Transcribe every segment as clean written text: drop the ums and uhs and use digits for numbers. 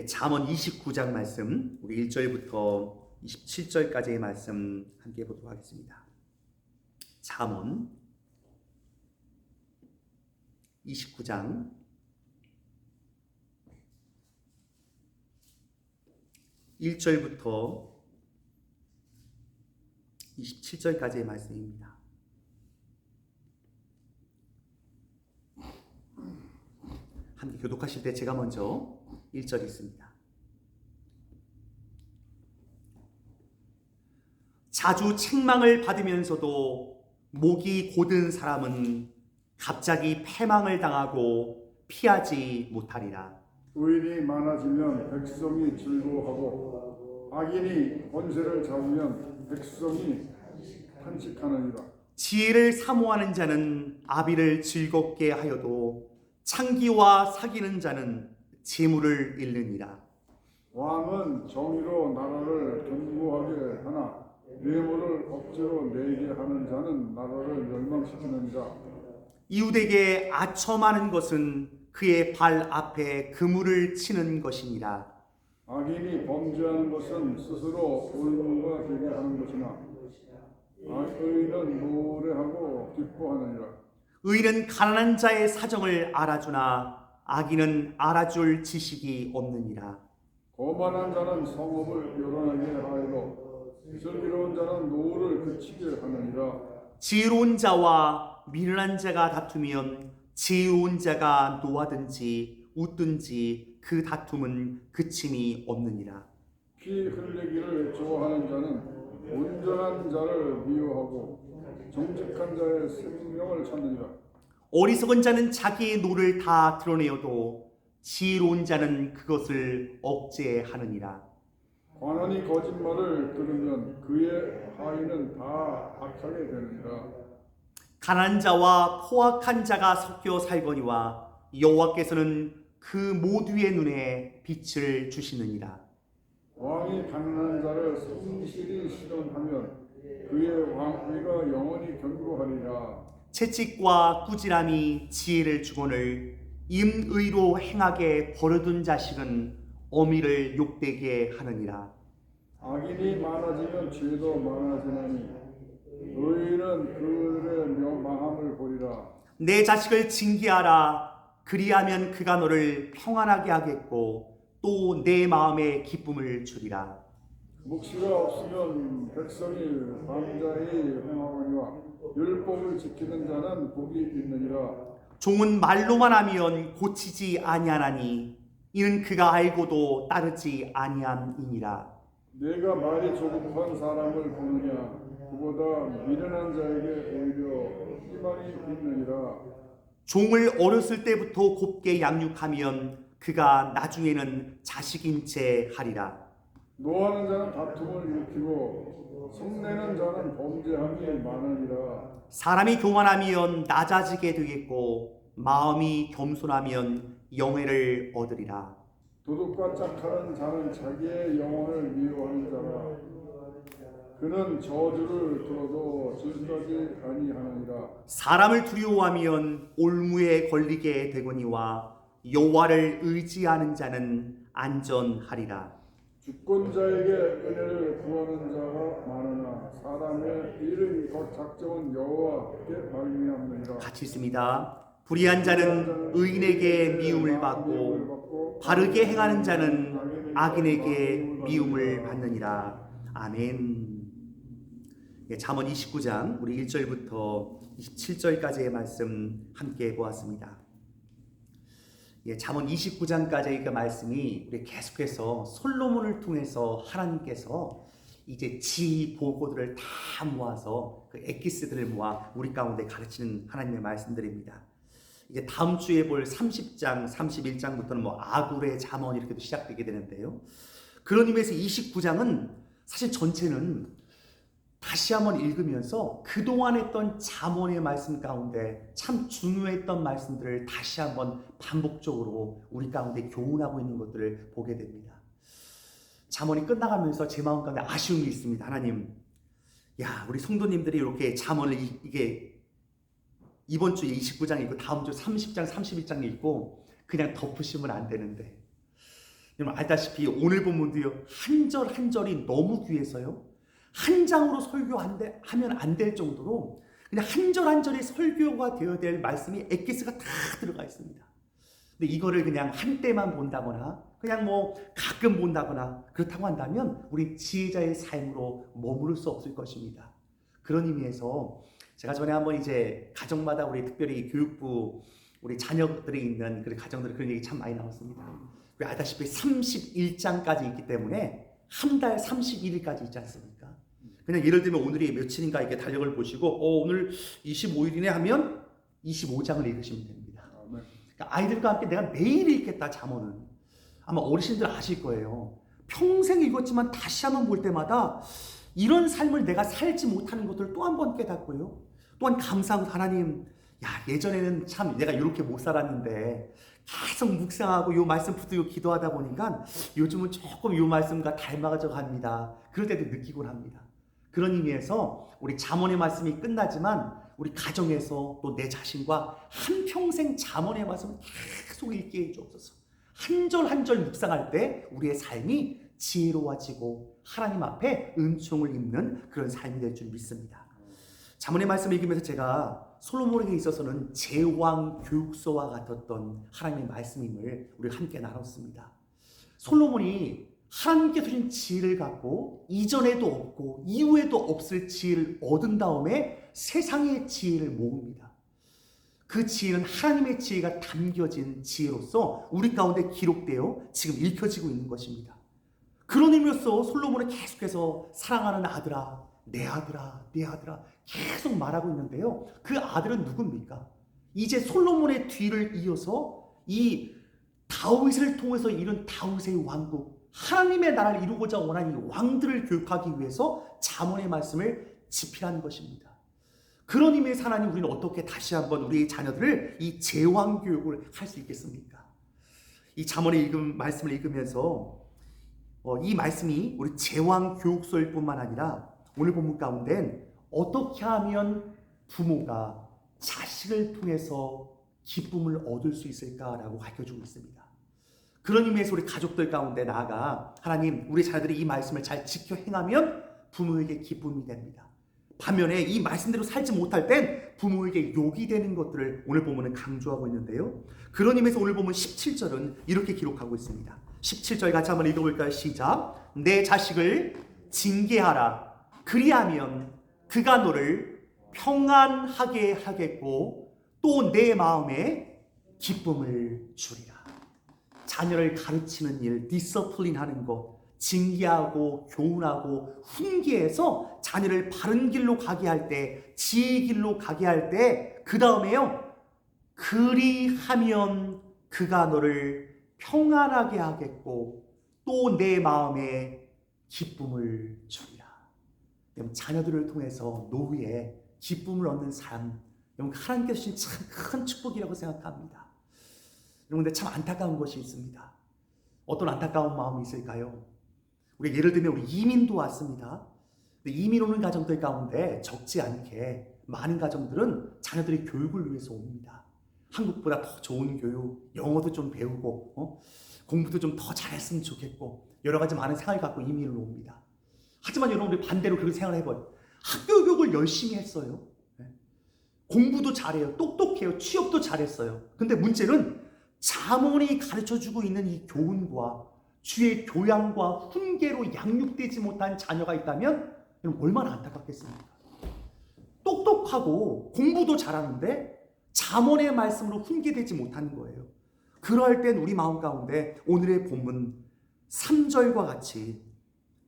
잠언 29장 말씀, 우리 1절부터 27절까지의 말씀 함께 보도록 하겠습니다. 잠언 29장 1절부터 27절까지의 말씀입니다. 함께 교독하실 때 제가 먼저 1절 읽습니다. 자주 책망을 받으면서도 목이 곧은 사람은 갑자기 패망을 당하고 피하지 못하리라. 의인이 많아지면 백성이 즐거워하고 악인이 권세를 잡으면 백성이 탄식하느니라. 지혜를 사모하는 자는 아비를 즐겁게 하여도 창기와 사귀는 자는 재물을 잃느니라. 왕은 정의로 나라를 견고하게 하나 뇌물을 억지로 내게 하는 자는 나라를 멸망시키느니라. 이웃에게 아첨하는 것은 그의 발 앞에 그물을 치는 것이니라. 악인이 범죄하는 것은 스스로 올무가 되게 하는 것이나 의인은 노래하고 기뻐하느니라. 의인은 가난한 자의 사정을 알아주나 악인은 알아줄 지식이 없느니라. 거만한 자는 성읍을 요란하게 하여도 슬기로운 자는 노를 그치게 하느니라. 지혜로운 자와 미련한 자가 다투면 지혜로운 자가 노하든지 웃든지 그 다툼은 그침이 없느니라. 피 흘리기를 좋아하는 자는 온전한 자를 미워하고 정직한 자의 생명을 찾느니라. 어리석은 자는 자기의 노를 다 드러내어도 지혜로운 자는 그것을 억제하느니라. 관원이 거짓말을 들으면 그의 하인은 다 악하게 되느니라. 가난한 자와 포악한 자가 섞여 살거니와 여호와께서는 그 모두의 눈에 빛을 주시느니라. 왕이 가난한 자를 성실히 실현하면 그의 왕위가 영원히 견고하리라. 채찍과 꾸지람이 지혜를 주거늘 임의로 행하게 버려둔 자식은 어미를 욕되게 하느니라. 악인이 많아지면 죄도 많아지나니 의인은 그들의 망함을 보리라. 내 자식을 징계하라. 그리하면 그가 너를 평안하게 하겠고 또 내 마음에 기쁨을 주리라. 묵시가 없으면 백성이 방자히 행하거니와 율법을 지키는 자는 복이 있느니라. 종은 말로만 하면 고치지 아니하나니 이는 그가 알고도 따르지 아니함이니라. 내가 말이 조급한 사람을 보느냐 그보다 미련한 자에게 오히려 희망이 있느니라. 종을 어렸을 때부터 곱게 양육하면 그가 나중에는 자식인 채 하리라. 노하는 자는 다툼을 일으키고 성내는 자는 범죄함이 많으니라. 사람이 교만하면 낮아지게 되겠고 마음이 겸손하면 영예를 얻으리라. 도둑과 짝하는 자는 자기의 영혼을 미워하는 자라. 그는 저주를 들어도 질서지 아니하느니라. 사람을 두려워하면 올무에 걸리게 되거니와 여호와를 의지하는 자는 안전하리라. 주권자에게 은혜를 구하는 자가 많으나 사람의 이름이 더 작정은 여호와께 말미암느니라. 같이 있습니다. 불의한 자는 의인에게 미움을 받고 바르게 행하는 자는 악인에게 미움을 받느니라. 아멘. 잠언 29장 우리 1절부터 27절까지의 말씀 함께 보았습니다. 잠언 29장까지의 그 말씀이 우리 계속해서 솔로몬을 통해서 하나님께서 이제 지 보고들을 다 모아서 그 엑기스들을 모아 우리 가운데 가르치는 하나님의 말씀들입니다. 이제 다음 주에 볼 30장, 31장부터는 뭐 아굴의 잠언 이렇게 시작되게 되는데요. 그런 의미에서 29장은 사실 전체는 다시 한번 읽으면서 그동안 했던 잠언의 말씀 가운데 참 중요했던 말씀들을 다시 한번 반복적으로 우리 가운데 교훈하고 있는 것들을 보게 됩니다. 잠언이 끝나가면서 제 마음 가운데 아쉬움이 있습니다. 하나님, 우리 성도님들이 이렇게 잠언을 이게 이번 주에 29장 읽고 다음 주 30장, 31장 읽고 그냥 덮으시면 안 되는데 여러분 알다시피 오늘 본문도요 한 절 한 절이 너무 귀해서요 한 장으로 설교하면 안 될 정도로 그냥 한 절 한 절이 설교가 되어야 될 말씀이 엑기스가 다 들어가 있습니다. 근데 이거를 그냥 한때만 본다거나 그냥 뭐 가끔 본다거나 그렇다고 한다면 우리 지혜자의 삶으로 머무를 수 없을 것입니다. 그런 의미에서 제가 전에 한번 이제 가정마다 우리 특별히 교육부 우리 자녀들이 있는 그 가정들이 그런 얘기 참 많이 나왔습니다. 우리 알다시피 31장까지 있기 때문에 한 달 31일까지 있지 않습니까? 그냥 예를 들면 오늘이 며칠인가 이렇게 달력을 보시고 오늘 25일이네 하면 25장을 읽으시면 됩니다. 그러니까 아이들과 함께 내가 매일 읽겠다 잠언은 아마 어르신들 아실 거예요. 평생 읽었지만 다시 한번 볼 때마다 이런 삶을 내가 살지 못하는 것들을 또 한 번 깨닫고요. 또한 감사하고 하나님 예전에는 참 내가 이렇게 못 살았는데 계속 묵상하고 요 말씀 붙들고 기도하다 보니까 요즘은 조금 요 말씀과 닮아져 갑니다. 그럴 때도 느끼곤 합니다. 그런 의미에서 우리 잠언의 말씀이 끝나지만 우리 가정에서 또 내 자신과 한평생 잠언의 말씀을 계속 읽게 해주옵소서. 한 절 한 절 묵상할 때 우리의 삶이 지혜로워지고 하나님 앞에 은총을 입는 그런 삶이 될 줄 믿습니다. 잠언의 말씀을 읽으면서 제가 솔로몬에게 있어서는 제왕 교육서와 같았던 하나님의 말씀임을 우리 함께 나눴습니다. 솔로몬이 하나님께 주신 지혜를 갖고 이전에도 없고 이후에도 없을 지혜를 얻은 다음에 세상의 지혜를 모읍니다. 그 지혜는 하나님의 지혜가 담겨진 지혜로서 우리 가운데 기록되어 지금 읽혀지고 있는 것입니다. 그런 의미로서 솔로몬은 계속해서 사랑하는 아들아, 내 아들아, 내 아들아 계속 말하고 있는데요. 그 아들은 누굽니까? 이제 솔로몬의 뒤를 이어서 이 다윗을 통해서 이룬 다윗의 왕국, 하나님의 나라를 이루고자 원하는 이 왕들을 교육하기 위해서 잠언의 말씀을 집필하는 것입니다. 그런 의미에서 하나님 우리는 어떻게 다시 한번 우리의 자녀들을 이 제왕 교육을 할 수 있겠습니까? 이 잠언의 말씀을 읽으면서 이 말씀이 우리 제왕 교육서일 뿐만 아니라 오늘 본문 가운데는 어떻게 하면 부모가 자식을 통해서 기쁨을 얻을 수 있을까라고 가르쳐주고 있습니다. 그런 의미에서 우리 가족들 가운데 나아가 하나님 우리 자녀들이 이 말씀을 잘 지켜 행하면 부모에게 기쁨이 됩니다. 반면에 이 말씀대로 살지 못할 땐 부모에게 욕이 되는 것들을 오늘 본문은 강조하고 있는데요. 그런 의미에서 오늘 본문 17절은 이렇게 기록하고 있습니다. 17절 같이 한번 읽어볼까요? 시작. 내 자식을 징계하라. 그리하면 그가 너를 평안하게 하겠고 또 내 마음에 기쁨을 주리라. 자녀를 가르치는 일, 디서플린하는 것, 징계하고 교훈하고 훈계해서 자녀를 바른 길로 가게 할 때, 지혜의 길로 가게 할 때 그 다음에요. 그리하면 그가 너를 평안하게 하겠고 또 내 마음에 기쁨을 주리라. 자녀들을 통해서 노후에 기쁨을 얻는 삶, 하나님께서 주신 참 큰 축복이라고 생각합니다. 그런데 참 안타까운 것이 있습니다. 어떤 안타까운 마음이 있을까요? 우리 예를 들면 우리 이민도 왔습니다. 이민 오는 가정들 가운데 적지 않게 많은 가정들은 자녀들의 교육을 위해서 옵니다. 한국보다 더 좋은 교육, 영어도 좀 배우고 공부도 좀 더 잘했으면 좋겠고 여러 가지 많은 생각을 갖고 이민을 옵니다. 하지만 여러분들이 반대로 그렇게 생각을 해봐요. 학교 교육을 열심히 했어요. 공부도 잘해요. 똑똑해요. 취업도 잘했어요. 근데 문제는 잠언이 가르쳐주고 있는 이 교훈과 주의 교양과 훈계로 양육되지 못한 자녀가 있다면 얼마나 안타깝겠습니까? 똑똑하고 공부도 잘하는데 잠언의 말씀으로 훈계되지 못하는 거예요. 그럴 땐 우리 마음 가운데 오늘의 본문 3절과 같이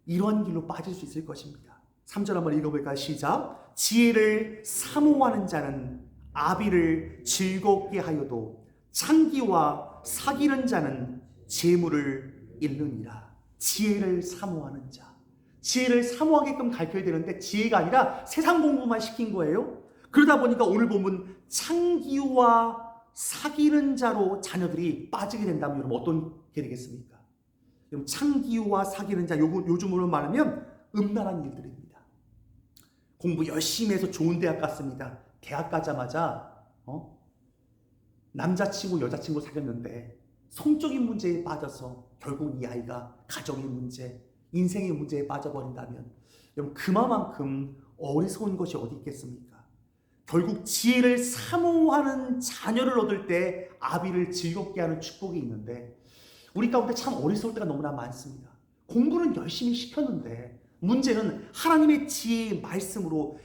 이런 길로 빠질 수 있을 것입니다. 3절 한번 읽어볼까요? 시작. 지혜를 사모하는 자는 아비를 즐겁게 하여도 창기와 사기는 자는 재물을 잃느니라. 지혜를 사모하는 자. 지혜를 사모하게끔 가르쳐야 되는데 지혜가 아니라 세상 공부만 시킨 거예요. 그러다 보니까 오늘 보면 창기와 사기는 자로 자녀들이 빠지게 된다면 여러분 어떤 게 되겠습니까? 여러분 창기와 사기는 자, 요즘으로 말하면 음란한 일들입니다. 공부 열심히 해서 좋은 대학 갔습니다. 대학 가자마자 남자친구 여자친구 사귀었는데 성적인 문제에 빠져서 결국 이 아이가 가정의 문제, 인생의 문제에 빠져버린다면 여러분 그만큼 어리석은 것이 어디 있겠습니까? 결국 지혜를 사모하는 자녀를 얻을 때 아비를 즐겁게 하는 축복이 있는데 우리 가운데 참 어리석을 때가 너무나 많습니다. 공부는 열심히 시켰는데 문제는 하나님의 지혜의 말씀으로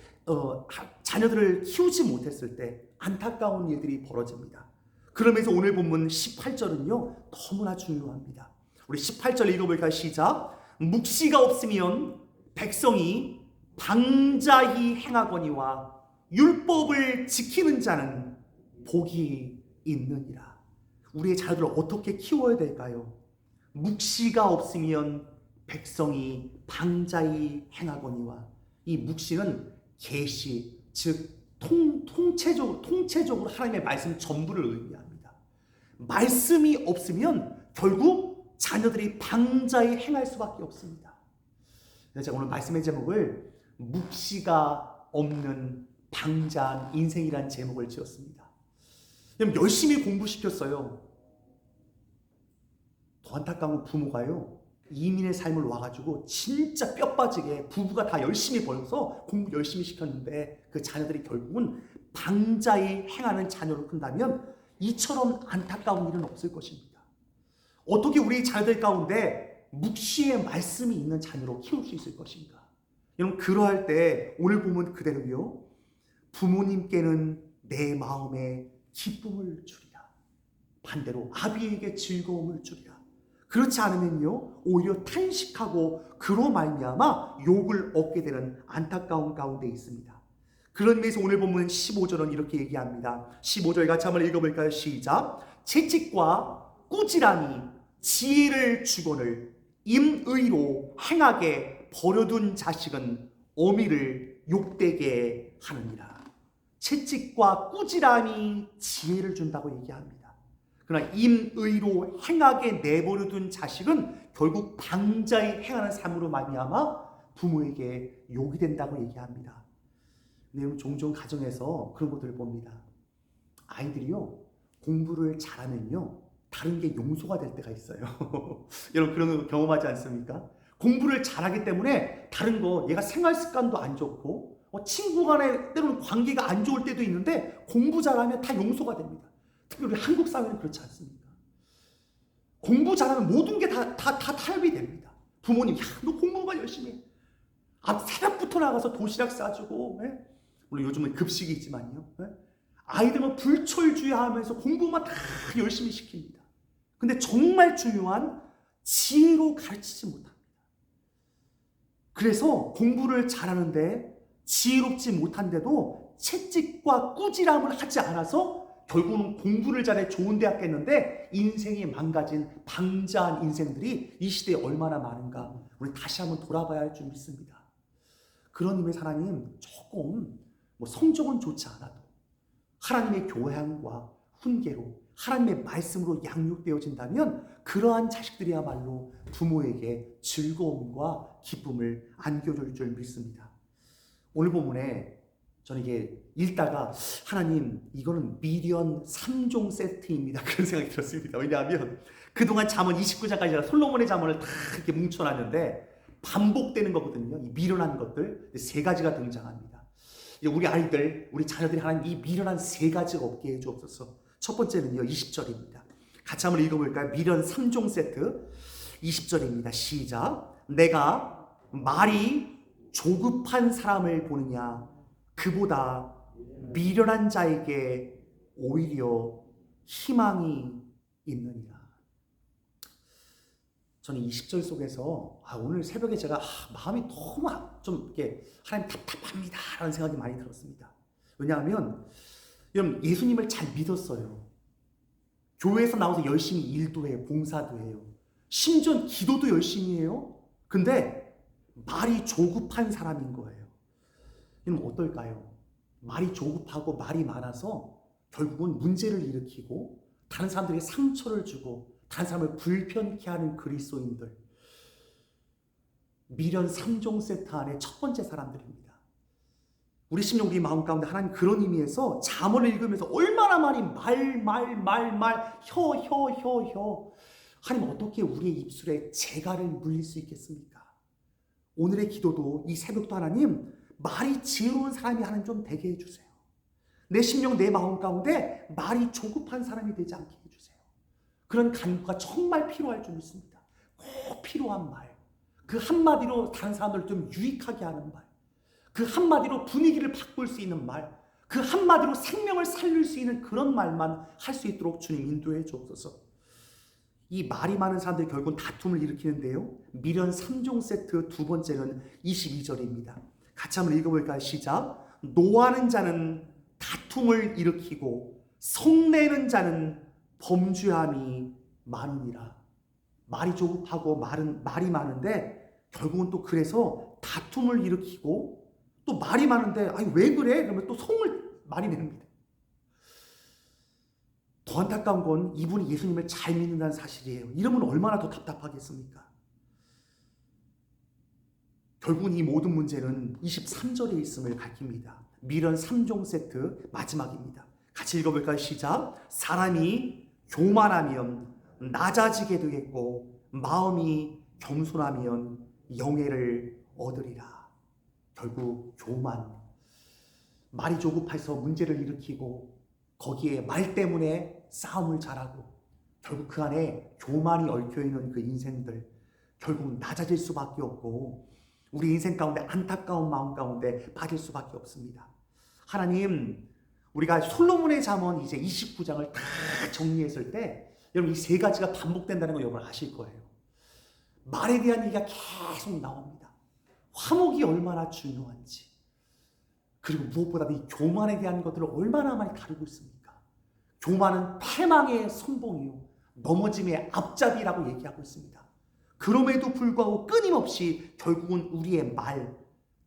자녀들을 키우지 못했을 때 안타까운 일들이 벌어집니다. 그러면서 오늘 본문 18절은요 너무나 중요합니다. 우리 18절 읽어볼까요? 시작. 묵시가 없으면 백성이 방자히 행하거니와 율법을 지키는 자는 복이 있느니라. 우리의 자녀들을 어떻게 키워야 될까요? 묵시가 없으면 백성이 방자히 행하거니와, 이 묵시는 계시, 즉 통체적으로 하나님의 말씀 전부를 의미합니다. 말씀이 없으면 결국 자녀들이 방자히 행할 수밖에 없습니다. 그래서 제가 오늘 말씀의 제목을 묵시가 없는 방자한 인생이라는 제목을 지었습니다. 열심히 공부시켰어요. 더 안타까운 부모가요, 이민의 삶을 와가지고 진짜 뼈 빠지게 부부가 다 열심히 벌어서 공부 열심히 시켰는데 그 자녀들이 결국은 방자히 행하는 자녀로 큰다면 이처럼 안타까운 일은 없을 것입니다. 어떻게 우리 자녀들 가운데 묵시의 말씀이 있는 자녀로 키울 수 있을 것인가? 여러분 그러할 때 오늘 보면 그대로요, 부모님께는 내 마음에 기쁨을 주리라, 반대로 아비에게 즐거움을 주리라. 그렇지 않으면요 오히려 탄식하고 그로 말미암아 욕을 얻게 되는 안타까운 가운데 있습니다. 그런 의미에서 오늘 본문 15절은 이렇게 얘기합니다. 15절 같이 한번 읽어볼까요? 시작. 채찍과 꾸지람이 지혜를 주거늘 임의로 행하게 버려둔 자식은 어미를 욕되게 하느니라. 채찍과 꾸지람이 지혜를 준다고 얘기합니다. 그러나 임의로 행하게 내버려둔 자식은 결국 방자히 행하는 삶으로 말미암아 부모에게 욕이 된다고 얘기합니다. 근데 종종 가정에서 그런 것들을 봅니다. 아이들이요 공부를 잘하면요 다른 게 용서가 될 때가 있어요. 여러분 그런 거 경험하지 않습니까? 공부를 잘하기 때문에 다른 거, 얘가 생활 습관도 안 좋고 친구 간에 때로는 관계가 안 좋을 때도 있는데 공부 잘하면 다 용서가 됩니다. 특히 우리 한국 사회는 그렇지 않습니까? 공부 잘하면 모든 게 다 타협이 됩니다. 부모님, 야, 너 공부만 열심히 해. 새벽부터 나가서 도시락 싸주고, 물론 요즘은 급식이 있지만요. 아이들은 불철주야하면서 공부만 다 열심히 시킵니다. 근데 정말 중요한 지혜로 가르치지 못합니다. 그래서 공부를 잘하는데 지혜롭지 못한데도 채찍과 꾸지람을 하지 않아서 결국은 공부를 잘해 좋은 대학 갔는데 인생이 망가진 방자한 인생들이 이 시대에 얼마나 많은가 우리 다시 한번 돌아봐야 할 줄 믿습니다. 그런 의미에서 하나님 조금 성적은 좋지 않아도 하나님의 교양과 훈계로 하나님의 말씀으로 양육되어진다면 그러한 자식들이야말로 부모에게 즐거움과 기쁨을 안겨줄 줄 믿습니다. 오늘 본문에 저는 이게 읽다가 하나님 이거는 미련 3종 세트입니다 그런 생각이 들었습니다. 왜냐하면 그동안 잠언 29장까지 솔로몬의 잠언을 다 이렇게 뭉쳐놨는데 반복되는 거거든요. 이 미련한 것들 세 가지가 등장합니다. 우리 아이들, 우리 자녀들이 하나님 이 미련한 세 가지가 없게 해주옵소서. 첫 번째는요 20절입니다. 같이 한번 읽어볼까요? 미련 3종 세트 20절입니다. 시작. 내가 말이 조급한 사람을 보느냐, 그보다 미련한 자에게 오히려 희망이 있느니라. 저는 20절 속에서 오늘 새벽에 제가 마음이 너무 좀 이렇게 하나님 답답합니다 라는 생각이 많이 들었습니다. 왜냐하면 여러분 예수님을 잘 믿었어요. 교회에서 나와서 열심히 일도 해요. 봉사도 해요. 심지어 기도도 열심히 해요. 근데 말이 조급한 사람인 거예요. 이건 어떨까요? 말이 조급하고 말이 많아서 결국은 문제를 일으키고 다른 사람들에게 상처를 주고 다른 사람을 불편케 하는 그리스도인들, 미련 3종 세트 안에 첫 번째 사람들입니다. 우리 심령, 우리 마음 가운데 하나님 그런 의미에서 잠언을 읽으면서 얼마나 많이 혀. 하나님 어떻게 우리의 입술에 재갈을 물릴 수 있겠습니까? 오늘의 기도도 이 새벽도 하나님 말이 지혜로운 사람이 하나님 좀 되게 해주세요. 내 심령, 내 마음 가운데 말이 조급한 사람이 되지 않게 해주세요. 그런 간구가 정말 필요할 줄 믿습니다. 꼭 필요한 말. 그 한마디로 다른 사람들을 좀 유익하게 하는 말. 그 한마디로 분위기를 바꿀 수 있는 말. 그 한마디로 생명을 살릴 수 있는 그런 말만 할 수 있도록 주님 인도해 주옵소서. 이 말이 많은 사람들이 결국은 다툼을 일으키는데요. 미련 3종 세트 두 번째는 22절입니다. 같이 한번 읽어볼까요? 시작. 노하는 자는 다툼을 일으키고 성내는 자는 범죄함이 많으니라. 말이 조급하고 말이 많은데 결국은 또 그래서 다툼을 일으키고 또 말이 많은데 아니 왜 그래? 그러면 또 성을 많이 내립니다. 더 안타까운 건 이분이 예수님을 잘 믿는다는 사실이에요. 이러면 얼마나 더 답답하겠습니까? 결국은 이 모든 문제는 23절에 있음을 가리킵니다. 미련 3종 세트 마지막입니다. 같이 읽어볼까요? 시작. 사람이 교만하면 낮아지게 되겠고 마음이 겸손하면 영예를 얻으리라. 결국 교만, 말이 조급해서 문제를 일으키고 거기에 말 때문에 싸움을 잘하고 결국 그 안에 교만이 얽혀있는 그 인생들 결국 낮아질 수밖에 없고 우리 인생 가운데 안타까운 마음 가운데 빠질 수밖에 없습니다. 하나님, 우리가 솔로몬의 잠언 이제 29장을 다 정리했을 때 여러분 이 세 가지가 반복된다는 거 여러분 아실 거예요. 말에 대한 얘기가 계속 나옵니다. 화목이 얼마나 중요한지, 그리고 무엇보다도 이 교만에 대한 것들을 얼마나 많이 다루고 있습니까? 교만은 패망의 선봉이요 넘어짐의 앞잡이라고 얘기하고 있습니다. 그럼에도 불구하고 끊임없이 결국은 우리의 말,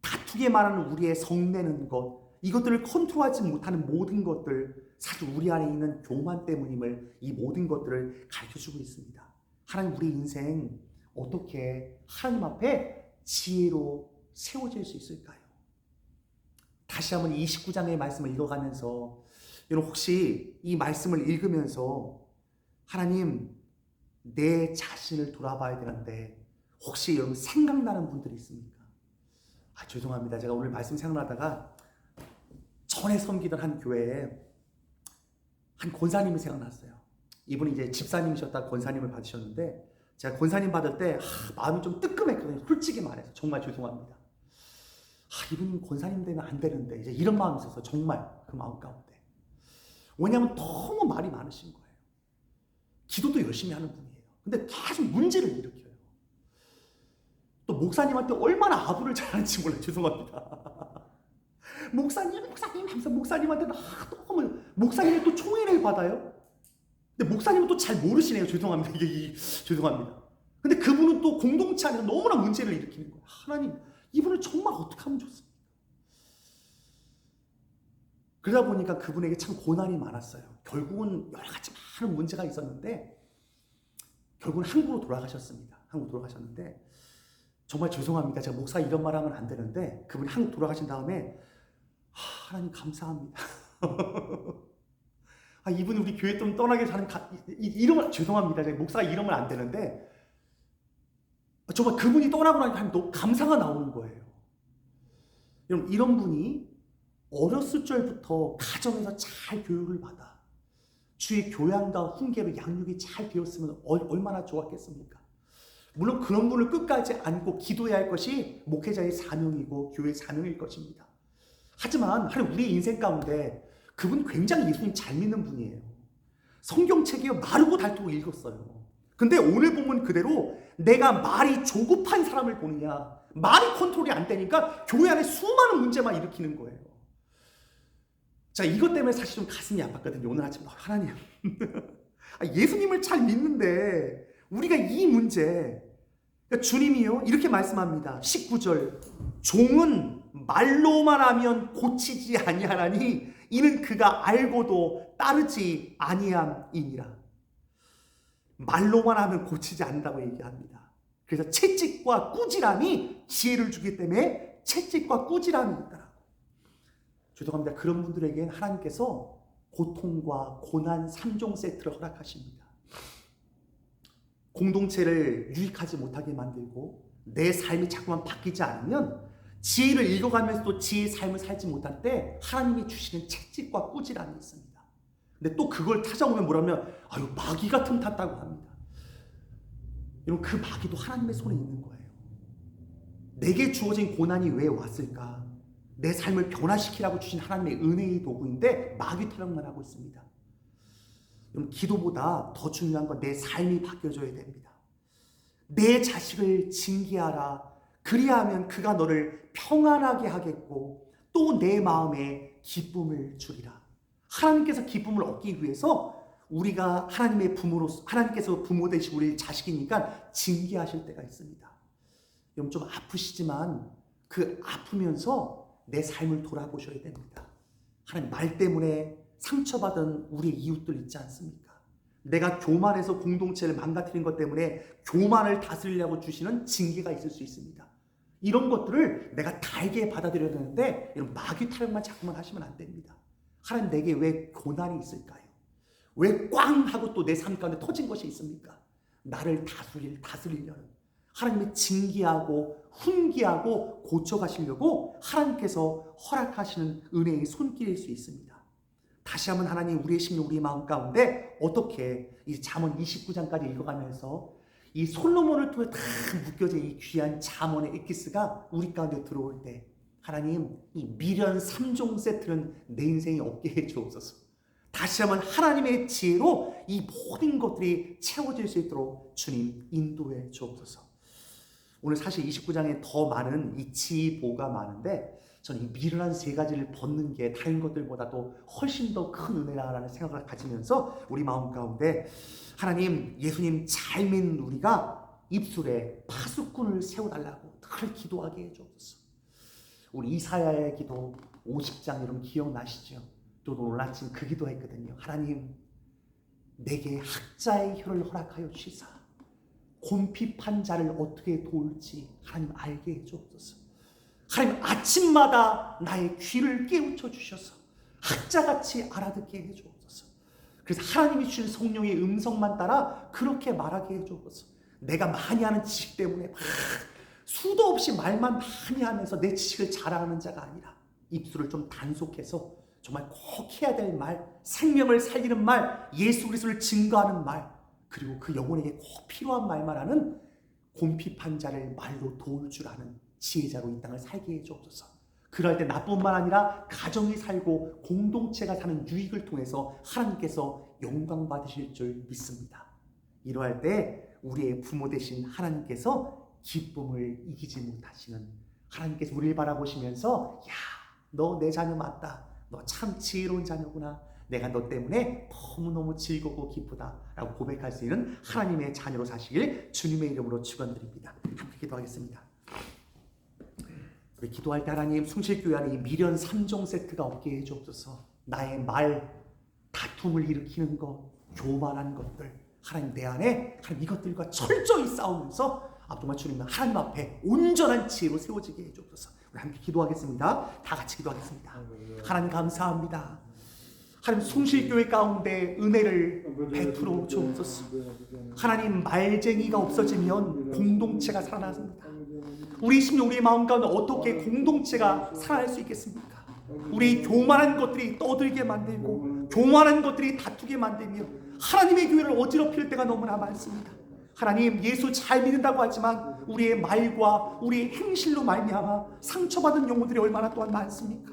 다투게 말하는 우리의 성내는 것, 이것들을 컨트롤하지 못하는 모든 것들, 사실 우리 안에 있는 교만 때문임을 이 모든 것들을 가르쳐주고 있습니다. 하나님, 우리 인생 어떻게 하나님 앞에 지혜로 세워질 수 있을까요? 다시 한번 29장의 말씀을 읽어가면서 여러분 혹시 이 말씀을 읽으면서 하나님 내 자신을 돌아봐야 되는데 혹시 여러분 생각나는 분들이 있습니까? 죄송합니다. 제가 오늘 말씀 생각나다가 전에 섬기던 한 교회에 한 권사님이 생각났어요. 이분이 이제 집사님이셨다 권사님을 받으셨는데 제가 권사님 받을 때 마음이 좀 뜨끔했거든요. 솔직히 말해서 정말 죄송합니다. 이분 권사님 되면 안 되는데 이제 이런 마음이 있어서 정말 그 마음 가운데. 왜냐하면 너무 말이 많으신 거예요. 기도도 열심히 하는 분이에요. 근데 계속 문제를 일으켜요. 또 목사님한테 얼마나 아부를 잘하는지 몰라요. 죄송합니다. 목사님 하면서 목사님한테 너무 목사님이 또 총애를 받아요. 근데 목사님은 또 잘 모르시네요. 죄송합니다. 죄송합니다. 근데 그분은 또 공동체 안에서 너무나 문제를 일으키는 거예요. 하나님, 이분을 정말 어떻게 하면 좋습니까? 그러다 보니까 그분에게 참 고난이 많았어요. 결국은 여러 가지 많은 문제가 있었는데 결국은 한국으로 돌아가셨습니다. 한국 돌아가셨는데 정말 죄송합니다. 제가 목사 이런 말 하면 안 되는데 그분이 한국 돌아가신 다음에 하나님 감사합니다. 이분 우리 교회 좀 떠나게 하는 이러면 죄송합니다. 제가 목사가 이러면 안 되는데 정말 그분이 떠나고 나니까 너무 감사가 나오는 거예요. 여러분 이런 분이 어렸을 적부터 가정에서 잘 교육을 받아 주의 교양과 훈계로 양육이 잘 되었으면 얼마나 좋았겠습니까? 물론 그런 분을 끝까지 안고 기도해야 할 것이 목회자의 사명이고 교회의 사명일 것입니다. 하지만 우리 인생 가운데 그분 굉장히 예수님 잘 믿는 분이에요. 성경책이요 마르고 닳도록 읽었어요. 근데 오늘 보면 그대로 내가 말이 조급한 사람을 보느냐, 말이 컨트롤이 안 되니까 교회 안에 수많은 문제만 일으키는 거예요. 자, 이것 때문에 사실 좀 가슴이 아팠거든요. 오늘 아침 하나님 예수님을 잘 믿는데 우리가 이 문제, 그러니까 주님이요 이렇게 말씀합니다. 19절 종은 말로만 하면 고치지 아니하나니 이는 그가 알고도 따르지 아니함이니라. 말로만 하면 고치지 않는다고 얘기합니다. 그래서 채찍과 꾸지람이 지혜를 주기 때문에 채찍과 꾸지람이 있더라고. 죄송합니다. 그런 분들에겐 하나님께서 고통과 고난 3종 세트를 허락하십니다. 공동체를 유익하지 못하게 만들고 내 삶이 자꾸만 바뀌지 않으면 지혜를 읽어가면서도 지혜의 삶을 살지 못할 때 하나님이 주시는 채찍과 꾸지람이 있습니다. 근데 또 그걸 찾아오면 뭐라면 아유 마귀가 틈탔다고 합니다. 여러분 그 마귀도 하나님의 손에 있는 거예요. 내게 주어진 고난이 왜 왔을까? 내 삶을 변화시키라고 주신 하나님의 은혜의 도구인데 마귀 타령만 하고 있습니다. 여러분 기도보다 더 중요한 건 내 삶이 바뀌어져야 됩니다. 내 자식을 징계하라. 그리하면 그가 너를 평안하게 하겠고 또 내 마음에 기쁨을 주리라. 하나님께서 기쁨을 얻기 위해서 우리가 하나님의 부모로서 하나님께서 부모 되신 우리 자식이니까 징계하실 때가 있습니다. 여러분 좀 아프시지만 그 아프면서 내 삶을 돌아보셔야 됩니다. 하나님 말 때문에 상처받은 우리의 이웃들 있지 않습니까? 내가 교만해서 공동체를 망가뜨린 것 때문에 교만을 다스리려고 주시는 징계가 있을 수 있습니다. 이런 것들을 내가 달게 받아들여야 되는데 이런 마귀 타령만 자꾸만 하시면 안 됩니다. 하나님 내게 왜 고난이 있을까요? 왜 꽝 하고 또 내 삶 가운데 터진 것이 있습니까? 나를 다스리려는 하나님의 징계하고 훈계하고 고쳐가시려고 하나님께서 허락하시는 은혜의 손길일 수 있습니다. 다시 한번 하나님 우리의 심령 우리의 마음 가운데 어떻게 이 잠언 29장까지 읽어가면서 이 솔로몬을 통해 다 묶여진 이 귀한 잠언의 엑기스가 우리 가운데 들어올 때 하나님 이 미련 3종 세트는 내 인생에 없게 해 주옵소서. 다시 한번 하나님의 지혜로 이 모든 것들이 채워질 수 있도록 주님 인도해 주옵소서. 오늘 사실 29장에 더 많은 이 지보가 많은데 저는 이 미련한 세 가지를 벗는 게 다른 것들보다도 훨씬 더 큰 은혜라는 생각을 가지면서 우리 마음 가운데 하나님 예수님 잘 믿는 우리가 입술에 파수꾼을 세워달라고 늘 기도하게 해주옵소서. 우리 이사야의 기도 50장 여러분 기억나시죠? 또 오늘 아침 그 기도했거든요. 하나님 내게 학자의 혀를 허락하여 주시사 곰핍한 자를 어떻게 도울지 하나님 알게 해주옵소서. 하나님 아침마다 나의 귀를 깨우쳐 주셔서 학자같이 알아듣게 해주옵소서. 그래서 하나님이 주신 성령의 음성만 따라 그렇게 말하게 해주옵소서. 내가 많이 하는 지식 때문에 막 수도 없이 말만 많이 하면서 내 지식을 자랑하는 자가 아니라 입술을 좀 단속해서 정말 꼭 해야 될 말, 생명을 살리는 말, 예수 그리스도를 증거하는 말, 그리고 그 영혼에게 꼭 필요한 말만 하는 곰핍한 자를 말로 도울 줄 아는 지혜자로 이 땅을 살게 해주옵소서. 그럴 때 나뿐만 아니라 가정이 살고 공동체가 사는 유익을 통해서 하나님께서 영광 받으실 줄 믿습니다. 이러할 때 우리의 부모 되신 하나님께서 기쁨을 이기지 못하시는 하나님께서 우리를 바라보시면서 야, 너 내 자녀 맞다. 너 참 지혜로운 자녀구나. 내가 너 때문에 너무너무 즐겁고 기쁘다 라고 고백할 수 있는 하나님의 자녀로 사시길 주님의 이름으로 축원드립니다. 함께 기도하겠습니다. 우리 기도할 때 하나님 숭실교회 안에 이 미련 3종 세트가 없게 해주옵소서. 나의 말, 다툼을 일으키는 것, 교만한 것들 하나님 내 안에 하나님 이것들과 철저히 싸우면서 정말 주님 하나님 앞에 온전한 지혜로 세워지게 해주옵소서. 우리 함께 기도하겠습니다. 다 같이 기도하겠습니다. 하나님 감사합니다. 하나님 숭실교회 가운데 은혜를 베풀어 주옵소서. 하나님 말쟁이가 없어지면 공동체가 살아났습니다. 우리 심령 우리의 마음 가운데 어떻게 공동체가 살아날 수 있겠습니까? 우리 교만한 것들이 떠들게 만들고 교만한 것들이 다투게 만들며 하나님의 교회를 어지럽힐 때가 너무나 많습니다. 하나님 예수 잘 믿는다고 하지만 우리의 말과 우리의 행실로 말미암아 상처받은 영혼들이 얼마나 또한 많습니까?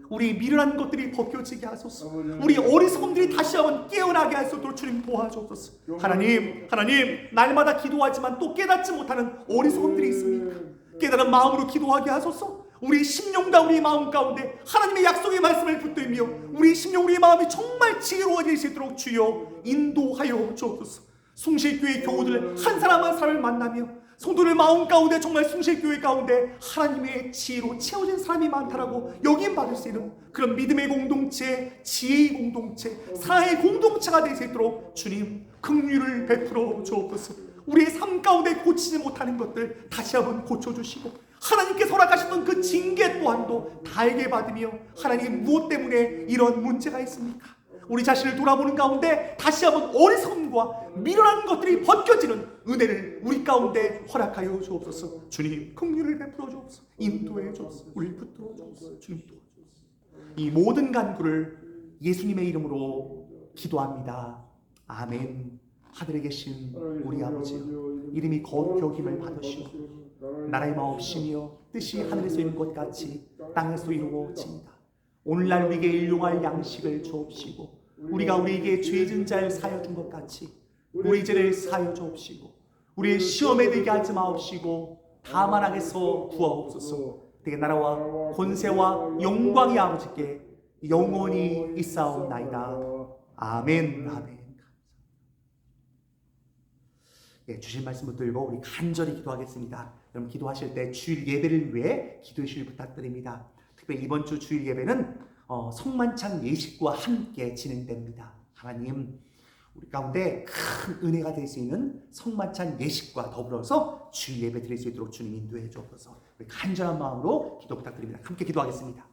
우리 미련한 것들이 벗겨지게 하소서. 우리 어리석음들이 다시 한번 깨어나게 할 수 있도록 주님 도와주옵소서. 하나님 날마다 기도하지만 또 깨닫지 못하는 어리석음들이 있습니까? 깨달은 마음으로 기도하게 하소서. 우리 심령과 우리 마음 가운데 하나님의 약속의 말씀을 붙들며 우리 심령 우리 마음이 정말 지혜로워질 수 있도록 주여 인도하여 주옵소서. 숭실교회 교우들 한 사람 한 사람을 만나며 성도들 마음 가운데 정말 숭실교회 가운데 하나님의 지혜로 채워진 사람이 많다라고 여김 받을 수 있는 그런 믿음의 공동체, 지혜의 공동체, 사랑의 공동체가 될 수 있도록 주님 긍휼을 베풀어 주옵소서. 우리의 삶 가운데 고치지 못하는 것들 다시 한번 고쳐주시고 하나님께서 허락하셨던 그 징계 또한도 달게 받으며 하나님 무엇 때문에 이런 문제가 있습니까? 우리 자신을 돌아보는 가운데 다시 한번 어리석음과 미련한 것들이 벗겨지는 은혜를 우리 가운데 허락하여 주옵소서. 주님 긍휼을 베풀어 주옵소서. 인도해 주옵소서. 우리를 붙들어 주옵소서. 주님 도와주옵소서. 이 모든 간구를 예수님의 이름으로 기도합니다. 아멘. 하늘에 계신 우리 아버지여, 이름이 거룩히 여김을 받으시오. 나라의 마옵시며 뜻이 하늘에서 이룬 것 같이 땅에서 이루어집니다. 오늘날 우리에게 일용할 양식을 주옵시고 우리가 우리에게 죄 지은 자를 사하여 준 것 같이 우리 죄를 사하여 주옵시고 우리의 시험에 들게 하지 마옵시고 다만 악에서 구하옵소서. 되게 나라와 권세와 영광이 아버지께 영원히 있사옵나이다. 아멘. 아멘. 예, 주신 말씀 붙들고 우리 간절히 기도하겠습니다. 여러분 기도하실 때 주일 예배를 위해 기도해 주실 부탁드립니다. 특별히 이번 주 주일 예배는 성만찬 예식과 함께 진행됩니다. 하나님 우리 가운데 큰 은혜가 될 수 있는 성만찬 예식과 더불어서 주일 예배 드릴 수 있도록 주님 인도해 주옵소서. 우리 간절한 마음으로 기도 부탁드립니다. 함께 기도하겠습니다.